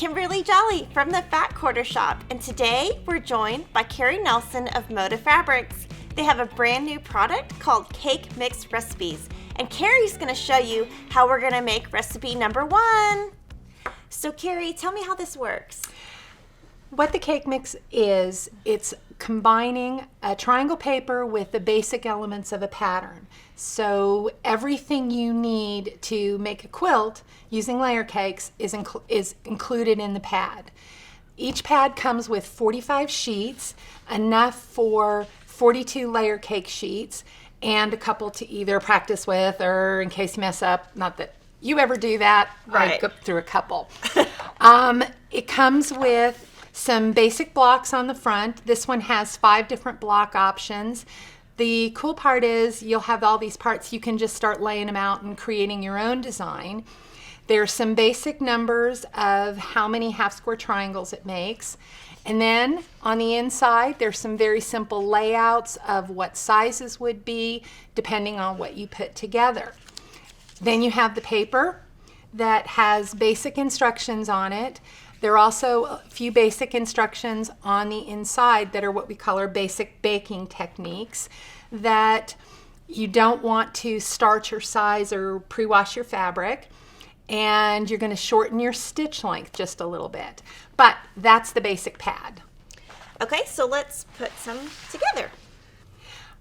Kimberly Jolly from the Fat Quarter Shop, and today we're joined by Carrie Nelson of Moda Fabrics. They have a brand new product called Cake Mix Recipes, and Carrie's going to show you how we're going to make recipe number 1. So Carrie, tell me how this works. What the cake mix is, it's combining a triangle paper with the basic elements of a pattern. So everything you need to make a quilt using layer cakes is included in the pad. Each pad comes with 45 sheets, enough for 42 layer cake sheets, and a couple to either practice with or in case you mess up. Not that you ever do that. Right. I go through a couple. It comes with some basic blocks on the front. This one has 5 different block options. The cool part is you'll have all these parts. You can just start laying them out and creating your own design. There's some basic numbers of how many half square triangles it makes. And then on the inside, there's some very simple layouts of what sizes would be depending on what you put together. Then you have the paper that has basic instructions on it. There are also a few basic instructions on the inside that are what we call our basic baking techniques, that you don't want to starch or size or pre-wash your fabric, and you're going to shorten your stitch length just a little bit. But that's the basic pad. Okay, so let's put some together.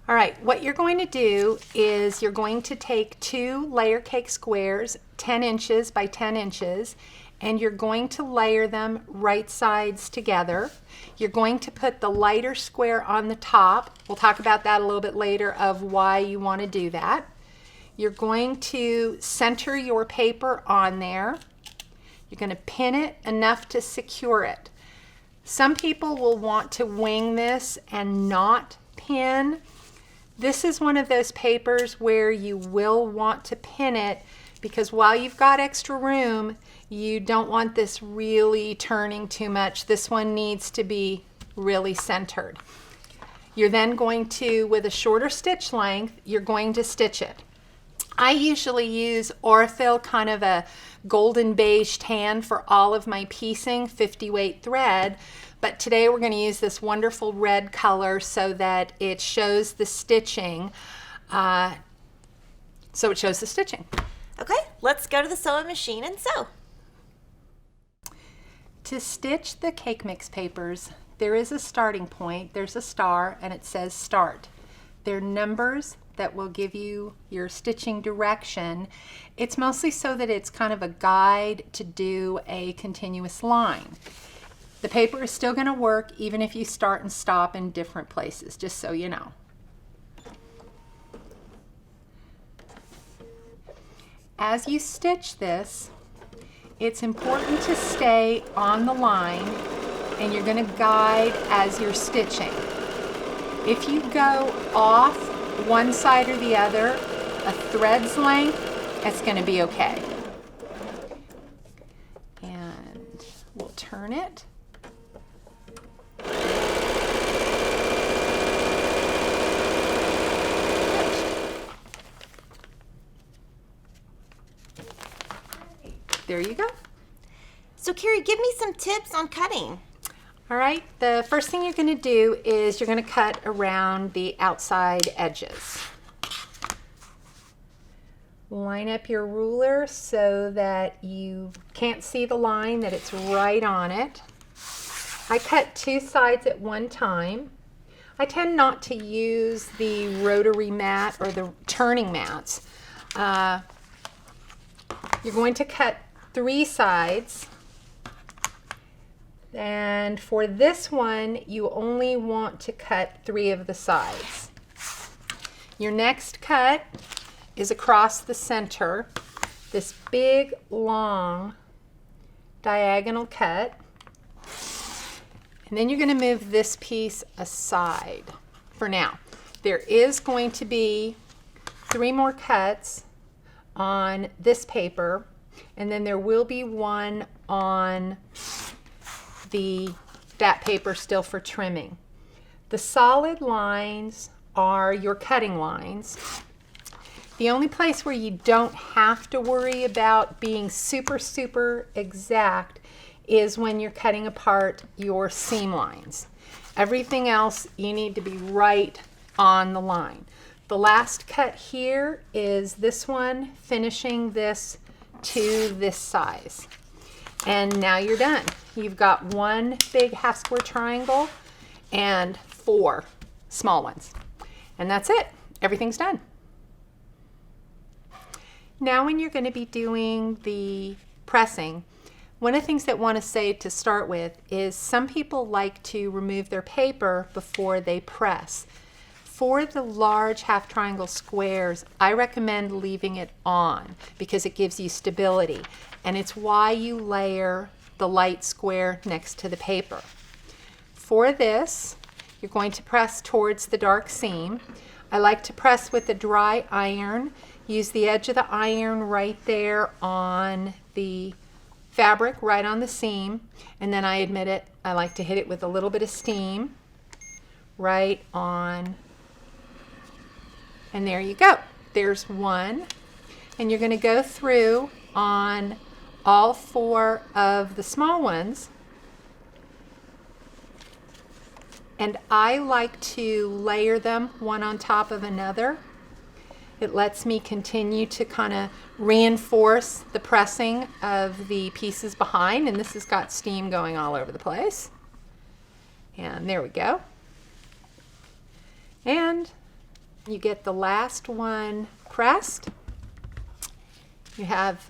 All right, what you're going to do is you're going to take 2 layer cake squares, 10 inches by 10 inches, and you're going to layer them right sides together. You're going to put the lighter square on the top. We'll talk about that a little bit later of why you want to do that. You're going to center your paper on there. You're going to pin it enough to secure it. Some people will want to wing this and not pin. This is one of those papers where you will want to pin it, because while you've got extra room, you don't want this really turning too much. This one needs to be really centered. You're then going to, with a shorter stitch length, you're going to stitch it. I usually use Orifil, kind of a golden beige tan, for all of my piecing, 50 weight thread. But today we're going to use this wonderful red color so that it shows the stitching. Okay, let's go to the sewing machine and sew. To stitch the cake mix papers, there is a starting point. There's a star and it says start. There are numbers that will give you your stitching direction. It's mostly so that it's kind of a guide to do a continuous line. The paper is still going to work even if you start and stop in different places, just so you know. As you stitch this, it's important to stay on the line, and you're going to guide as you're stitching. If you go off one side or the other a thread's length, it's going to be okay. And we'll turn it. There you go. So Carrie, give me some tips on cutting. All right, the first thing you're going to do is you're going to cut around the outside edges. Line up your ruler so that you can't see the line, that it's right on it. I cut 2 sides at one time. I tend not to use the rotary mat or the turning mats. You're going to cut 3 sides, and for this one you only want to cut 3 of the sides. Your next cut is across the center, this big long diagonal cut, and then you're going to move this piece aside for now. There is going to be 3 more cuts on this paper, and then there will be one on that paper still for trimming. The solid lines are your cutting lines. The only place where you don't have to worry about being super exact is when you're cutting apart your seam lines. Everything else, you need to be right on the line. The last cut here is this one, finishing this to this size. And now you're done. You've got one big half square triangle and 4 small ones. And that's it. Everything's done. Now when you're going to be doing the pressing, one of the things that I want to say to start with is some people like to remove their paper before they press. For the large half triangle squares, I recommend leaving it on because it gives you stability, and it's why you layer the light square next to the paper. For this, you're going to press towards the dark seam. I like to press with a dry iron. Use the edge of the iron right there on the fabric, right on the seam, and then I admit it, I like to hit it with a little bit of steam right on. And there you go. There's one. And you're going to go through on all 4 of the small ones. And I like to layer them one on top of another. It lets me continue to kind of reinforce the pressing of the pieces behind. And this has got steam going all over the place. And there we go. And you get the last one pressed. You have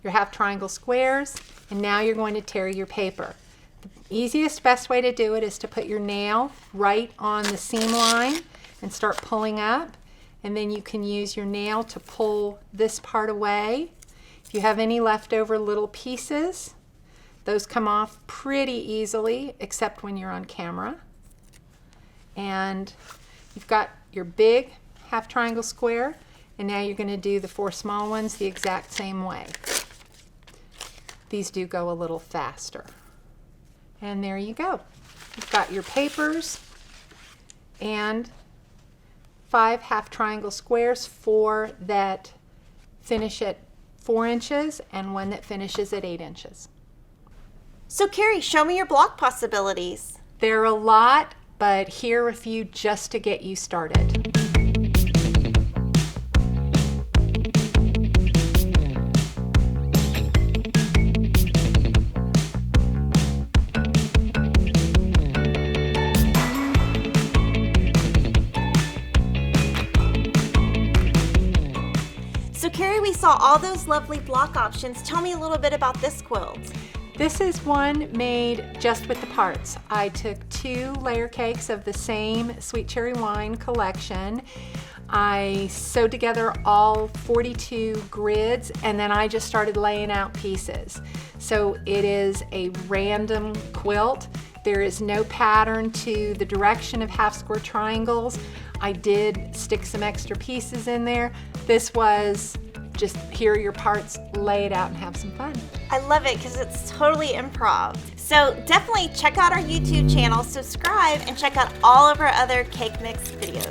your half triangle squares, and now you're going to tear your paper. The easiest, best way to do it is to put your nail right on the seam line and start pulling up, and then you can use your nail to pull this part away. If you have any leftover little pieces, those come off pretty easily, except when you're on camera. And you've got your big half triangle square, and now you're going to do the 4 small ones the exact same way. These do go a little faster. And there you go. You've got your papers and 5 half triangle squares, 4 that finish at 4 inches and 1 that finishes at 8 inches. So Carrie, show me your block possibilities. There are a lot, but here are a few just to get you started. So Carrie, we saw all those lovely block options. Tell me a little bit about this quilt. This is one made just with the parts. I took 2 layer cakes of the same sweet cherry wine collection. I sewed together all 42 grids, and then I just started laying out pieces. So it is a random quilt. There is no pattern to the direction of half square triangles. I did stick some extra pieces in there. This was just here are your parts, lay it out and have some fun. I love it because it's totally improv. So definitely check out our YouTube channel, subscribe, and check out all of our other cake mix videos.